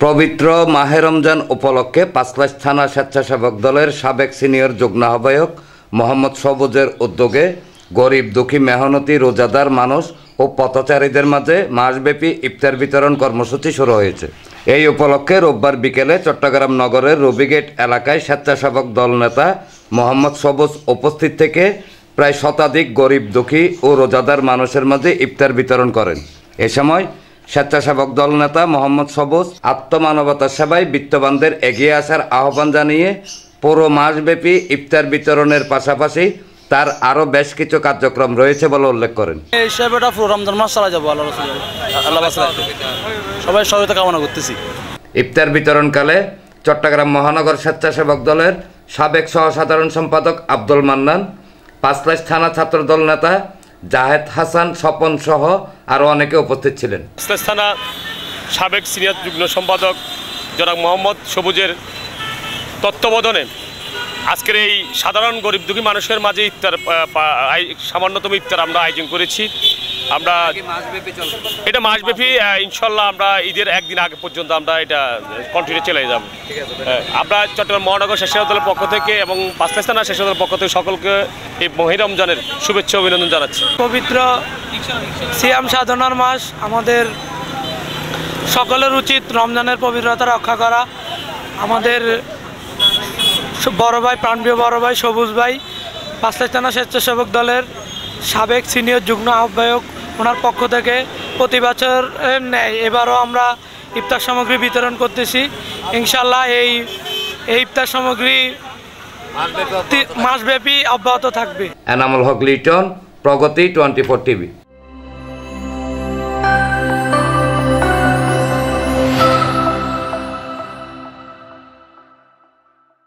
পবিত্র মাহে রমজান উপলক্ষে পাঁচলাইশ থানা স্বেচ্ছাসেবক দলের সাবেক সিনিয়র যুগ্ম আহ্বায়ক মোহাম্মদ সবুজের উদ্যোগে গরিব দুঃখী মেহনতি রোজাদার মানুষ ও পথচারীদের মাঝে মাসব্যাপী ইফতার বিতরণ কর্মসূচি শুরু হয়েছে। এই উপলক্ষে রোববার বিকেলে চট্টগ্রাম নগরের রবিগেট এলাকায় স্বেচ্ছাসেবক দল নেতা মোহাম্মদ সবুজ উপস্থিত থেকে প্রায় শতাধিক গরিব দুঃখী ও রোজাদার মানুষের মাঝে ইফতার বিতরণ করেন। এ সময় স্বেচ্ছাসেবক দল নেতা মোহাম্মদ সবুজ আত্মমানবতার সেবায় বিত্তবানদের এগিয়ে আসার আহ্বান জানিয়ে পুরো মাসব্যাপী ইফতার বিতরণের পাশাপাশি তার আরও বেশ কিছু কার্যক্রম রয়েছে বলে উল্লেখ করেন। এই সেবাটা পুরো রমজান মাস চালা যাবো সবাই সহায়তা কামনা করতেছি। ইফতার বিতরণকালে চট্টগ্রাম মহানগর স্বেচ্ছাসেবক দলের সাবেক সহসাধারণ সম্পাদক আব্দুল মান্নান, পাঁচলাইশ থানা ছাত্রদল নেতা জাহেদ হাসান স্বপন সহ আরও অনেকে উপস্থিত ছিলেন। পাঁচলাইশ থানা সাবেক সিনিয়র যুগ্ম সম্পাদক জনাব মোহাম্মদ সবুজের তত্ত্বাবধানে আজকের এই সাধারণ গরিব দুঃখী মানুষের মাঝে ইফতার সামান্যতম ইফতার আমরা আয়োজন করেছি। আমরা এটা মাসব্যাপী ইনশাল্লাহ আমরা ঈদের একদিন আগে পর্যন্ত আমরা এটা কন্টিনিউ চলে যাব। আমরা চট্টগ্রাম মহানগর স্বেচ্ছাসেবক দলের পক্ষ থেকে এবং পাঁচলাইশ থানা স্বেচ্ছাসেবক দলের পক্ষ থেকে সকলকে এই মাহে রমজানের শুভেচ্ছা অভিনন্দন জানাচ্ছি। পবিত্র সিয়াম সাধনার মাস, আমাদের সকলের উচিত রমজানের পবিত্রতা রক্ষা করা। আমাদের বড় ভাই, প্রাণপ্রিয় বড় ভাই সবুজ ভাই, পাঁচলাইশ থানা স্বেচ্ছাসেবক দলের সাবেক সিনিয়র যুগ্ম আহ্বায়ক, ওনার পক্ষ থেকে প্রতি বছরের ন্যায় এবারও আমরা ইফতার সামগ্রী বিতরণ করতেছি। ইনশাল্লাহ এই ইফতার সামগ্রী মাসব্যাপী অব্যাহত থাকবে। এনামুল হক লিটন, প্রগতি 24 টিভি।